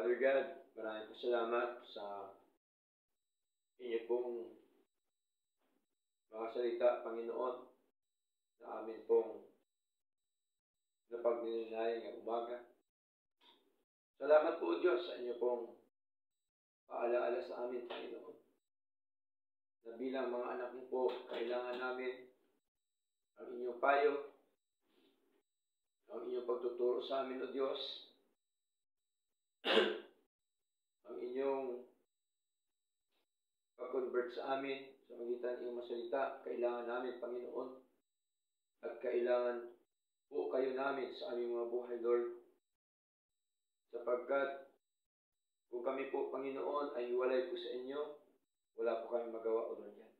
Father God, maraming po salamat sa inyo pong mga salita, Panginoon, na amin pong napagninilay ng umaga. Salamat po, Diyos, sa inyo pong paalaala sa amin, Panginoon. Na bilang mga anak niyo po, kailangan namin ang inyong payo, ang inyong pagtuturo sa amin, O Diyos, ang inyong pag-convert sa amin sa magitan ng iyong masalita, kailangan namin, Panginoon, at kailangan po kayo namin sa aming mga buhay, Lord, sapagkat kung kami po, Panginoon, ay hiwalay po sa inyo, wala po kami magawa, O Lord yan.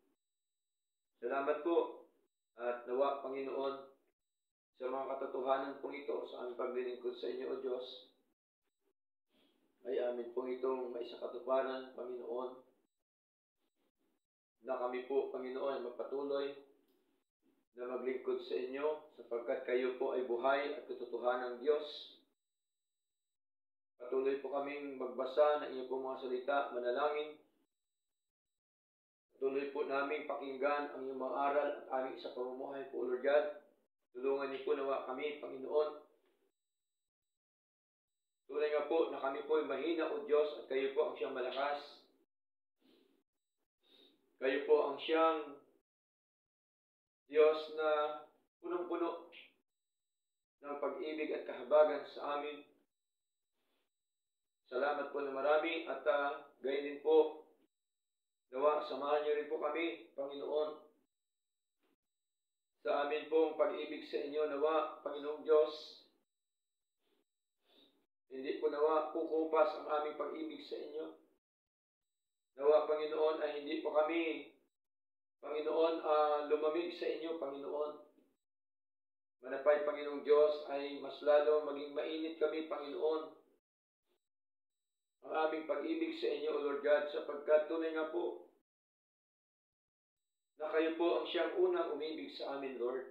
Salamat po, at nawa, Panginoon, sa mga katotohanan pong ito, sa aming paglilingkod sa inyo, O Diyos, ay amin pong itong maisakatuparan, Panginoon, na kami po, Panginoon, ay magpatuloy na maglingkod sa inyo, sapagkat kayo po ay buhay at katotohanan ng Diyos. Patuloy po kaming magbasa ng inyong pong mga salita, manalangin. Patuloy po naming pakinggan ang iyong mga aral at aming sa pamumuhay po, Lord God. Tulungan niyo po nawa kami, Panginoon. Tunay nga po na kami po ay mahina, O Diyos, at kayo po ang siyang malakas. Kayo po ang siyang Diyos na punong-puno ng pag-ibig at kahabagan sa amin. Salamat po na marami at gayon din po, nawa, samahan niyo rin po kami, Panginoon, sa amin pong pag-ibig sa inyo, nawa, Panginoong Diyos. Hindi po nawa kukupas ang aming pag-ibig sa inyo. Nawa, Panginoon, ay hindi po kami, Panginoon, lumamig sa inyo, Panginoon. Manapay, Panginoong Diyos, ay mas lalo maging mainit kami, Panginoon, ang aming pag-ibig sa inyo, O Lord God, sapagkat tunay nga po na kayo po ang siyang unang umibig sa amin, Lord.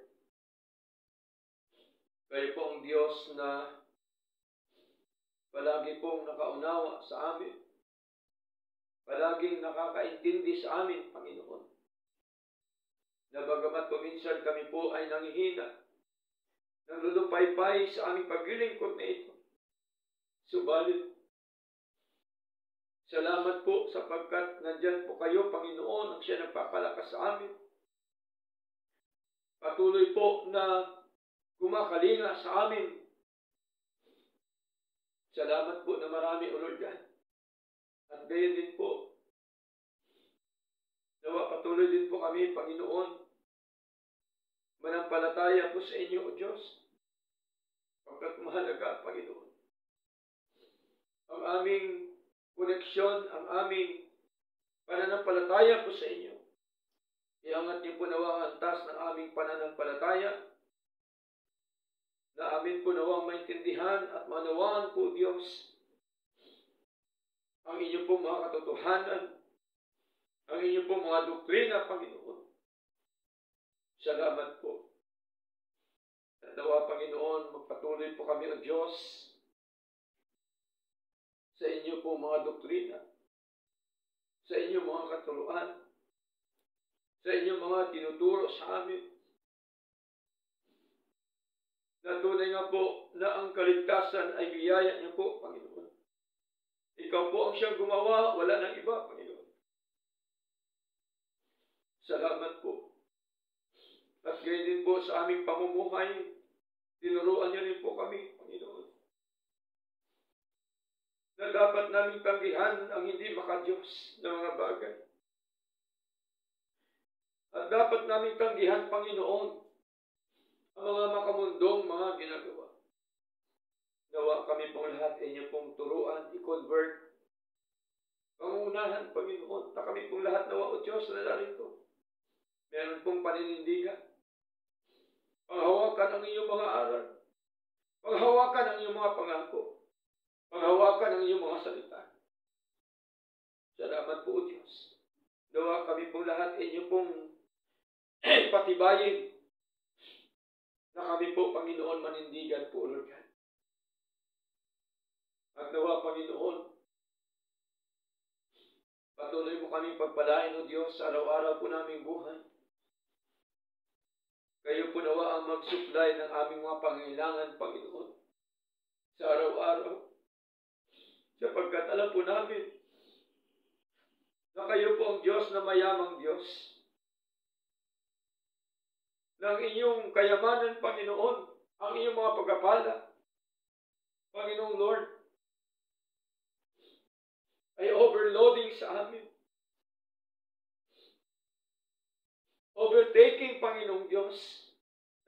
Kayo po ang Diyos na palagi pong nakaunawa sa amin, palaging nakakaintindi sa amin, Panginoon. Na bagamat paminsan kami po ay nanghihina, nanglulupaypay sa aming paglilingkod na ito. Subalit, salamat po sapagkat nandyan po kayo, Panginoon, ang siya nagpapalakas sa amin. Patuloy po na kumakalinga sa amin. Salamat po na marami, O Lord God. At gayon din po, nawa patuloy din po kami, Panginoon, manampalataya po sa inyo, O Diyos. Pagkat mahalaga, Panginoon, ang aming koneksyon, ang aming pananampalataya po sa inyo. Iangat niyo po nawa ang antas ng aming pananampalataya, na amin po nawang maintindihan at manawaan po, Diyos, ang inyo pong mga katotohanan, ang inyo pong mga doktrina, Panginoon. Salamat po. At nawa, Panginoon, magpatuloy po kami, O Diyos, sa inyo pong mga doktrina, sa inyo mga katuruan, sa inyo mga tinuturo sa amin. Na tunay nga po na ang kaligtasan ay biyaya niyo po, Panginoon. Ikaw po ang siyang gumawa, wala nang iba, Panginoon. Salamat po. At gayon din po sa aming pamumuhay, tinuruan niyo rin po kami, Panginoon, na dapat naming tanggihan ang hindi makadiyos na mga bagay. At dapat naming tanggihan, Panginoon, ang mga makamundong mga ginagawa. Nawa kami pong lahat ay niyo pong turuan, i-convert. Pangunahan, Panginoon, na kami pong lahat nawa, O Diyos, na narito. Meron pong paninindigan. Panghawakan ang iyong mga aral. Panghawakan ang iyong mga pangako. Panghawakan ang iyong mga salita. Salamat po, O Diyos. Nawa kami pong lahat ay niyo pong patibayin na kami po, Panginoon, manindigan po, Lord God. At nawa, Panginoon, Patuloy mo kaming pagpalain, O Diyos, sa araw-araw po naming buhay. Kayo po nawa ang mag-supply ng aming mga pangailangan, Panginoon, sa araw-araw. Sapagkat alam po namin na kayo po ang Diyos na mayamang Diyos. Ng inyong kayamanan, Panginoon, ang inyong mga pagpapala, Panginoong Lord, ay overloading sa amin. Overtaking, Panginoong Diyos,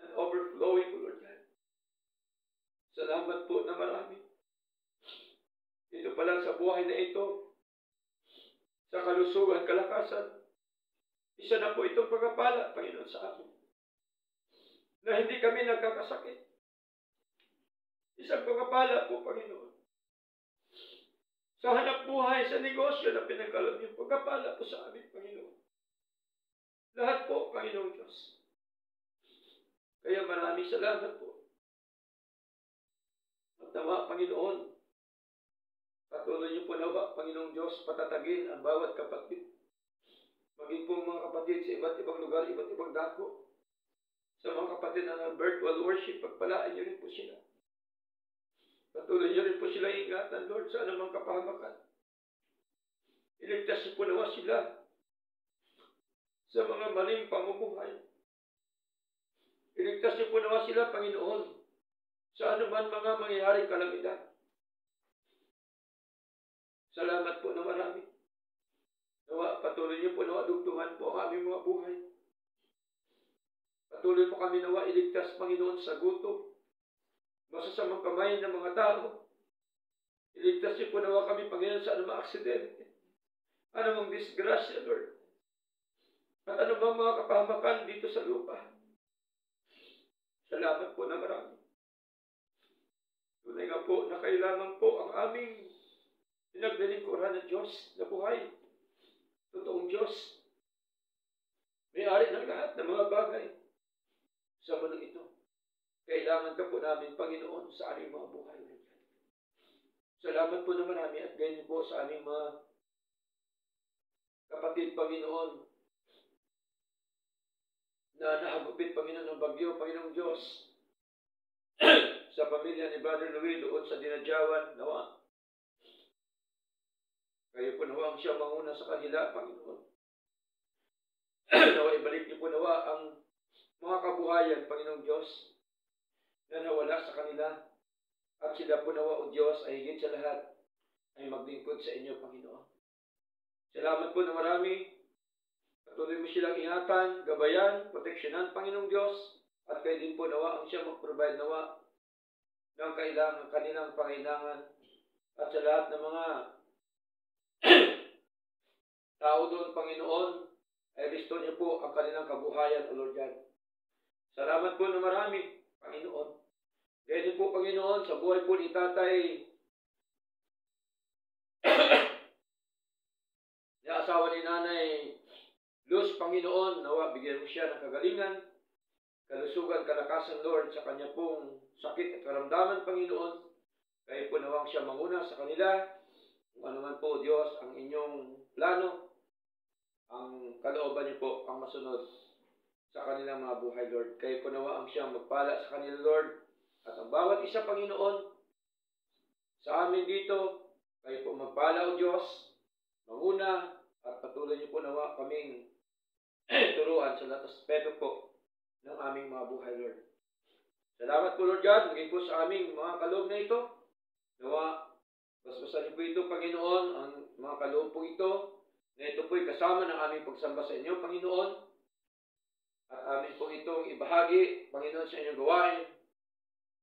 and overflowing, Lord God. Salamat po na marami. Ito pala sa buhay na ito, sa kalusugan, kalakasan, isa na po itong pagpapala, Panginoon, sa amin. Na hindi kami nagkakasakit. Isang pagpapala po, Panginoon. Sa hanap buhay, sa negosyo na pinagkalam niyo, pagpapala po sa amin, Panginoon. Lahat po, Panginoong Diyos. Kaya maraming salamat po. At nawa, Panginoon, patuloy niyo po nawa, Panginoong Diyos, patatagin ang bawat kapatid. Maging po mga kapatid sa iba't ibang lugar, iba't ibang dako. Sa mga kapatid na virtual worship, pagpalaan niyo rin po sila. Patuloy niyo rin po sila ingatan, Lord, sa anumang kapahamakan. Iligtas niyo po nawa sila sa mga maling pamumuhay. Iligtas niyo po nawa sila, Panginoon, sa anuman mga mangyayaring kalamidad. Salamat po na marami. Nawa, patuloy niyo po nawa dugtungan po ang aming mga buhay. Patuloy po kami nawa iligtas, Panginoon, sa gutom, masasamang kamay ng mga tao. Iligtas niyo po nawa kami, Panginoon, sa anumang aksidente, anumang disgrasya, Lord, at anumang mga kapahamakan dito sa lupa. Salamat po na marami. Tunay nga po na kailangan po ang aming pinaglilingkuran ng Diyos na buhay. Totoong Diyos. May-ari ng lahat ng mga bagay sa mundong ito. Kailangan ka po namin, Panginoon, sa aming mga buhay. Salamat po na marami at ganyan po sa aming mga kapatid, Panginoon, na nahagupit, Panginoon, ng bagyo, Panginoong Diyos, sa pamilya ni Brother Louis doon sa Dinadjawan, nawa. Kayo po nawa ang siya manguna sa kanila, Panginoon. Nawa, ibalik niyo po nawa ang mga kabuhayan, Panginoong Diyos, na nawala sa kanila. At sila po nawa, O Diyos, ay higit sa lahat, ay maglingkod sa inyo, Panginoon. Salamat po na marami. Patuloy mo silang ingatan, gabayan, proteksyonan, Panginoong Diyos. At kayo din po nawa ang siya mag-provide nawa ng kailangan, kanilang pangailangan. At sa lahat ng mga tao doon, Panginoon, ay restore niyo po ang kanilang kabuhayan, O Lord God. Salamat po na marami, Panginoon. Kaya din po, Panginoon, sa buhay po ni Tatay, ni asawa ni Nanay Luz, Panginoon, nawa, bigyan mo siya ng kagalingan, kalusugan, kalakasan, Lord, sa kanya pong sakit at karamdaman, Panginoon. Kayo po nawang siya manguna sa kanila. Kung ano man po, Diyos, ang inyong plano, ang kalooban niyo po ang masunod sa kanilang mga buhay, Lord. Kayo po nawa ang siyang magpala sa kanila, Lord. At ang bawat isa, Panginoon, sa amin dito, kayo po magpala, O Diyos, manguna, at patuloy niyo po nawa kaming turuan sa lahat aspeto po ng aming mga buhay, Lord. Salamat po, Lord God, maging po sa aming mga kaloob na ito. Nawa, basbasan niyo po ito, Panginoon, ang mga kaloob po ito, na ito po'y kasama ng aming pagsamba sa inyo, Panginoon. At amin po itong ibahagi, Panginoon, sa inyong gawain.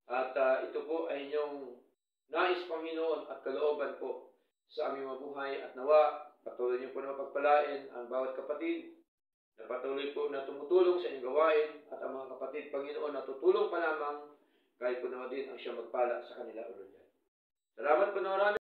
At ito po ay inyong nais, Panginoon, at kalooban po sa aming mabuhay. At nawa, patuloy niyo po na mapagpalain ang bawat kapatid na patuloy po na tumutulong sa inyong gawain. At ang mga kapatid, Panginoon, na tutulong pa lamang, kahit po naman din ang siya magpala sa kanila, O Lord. Salamat po na marami.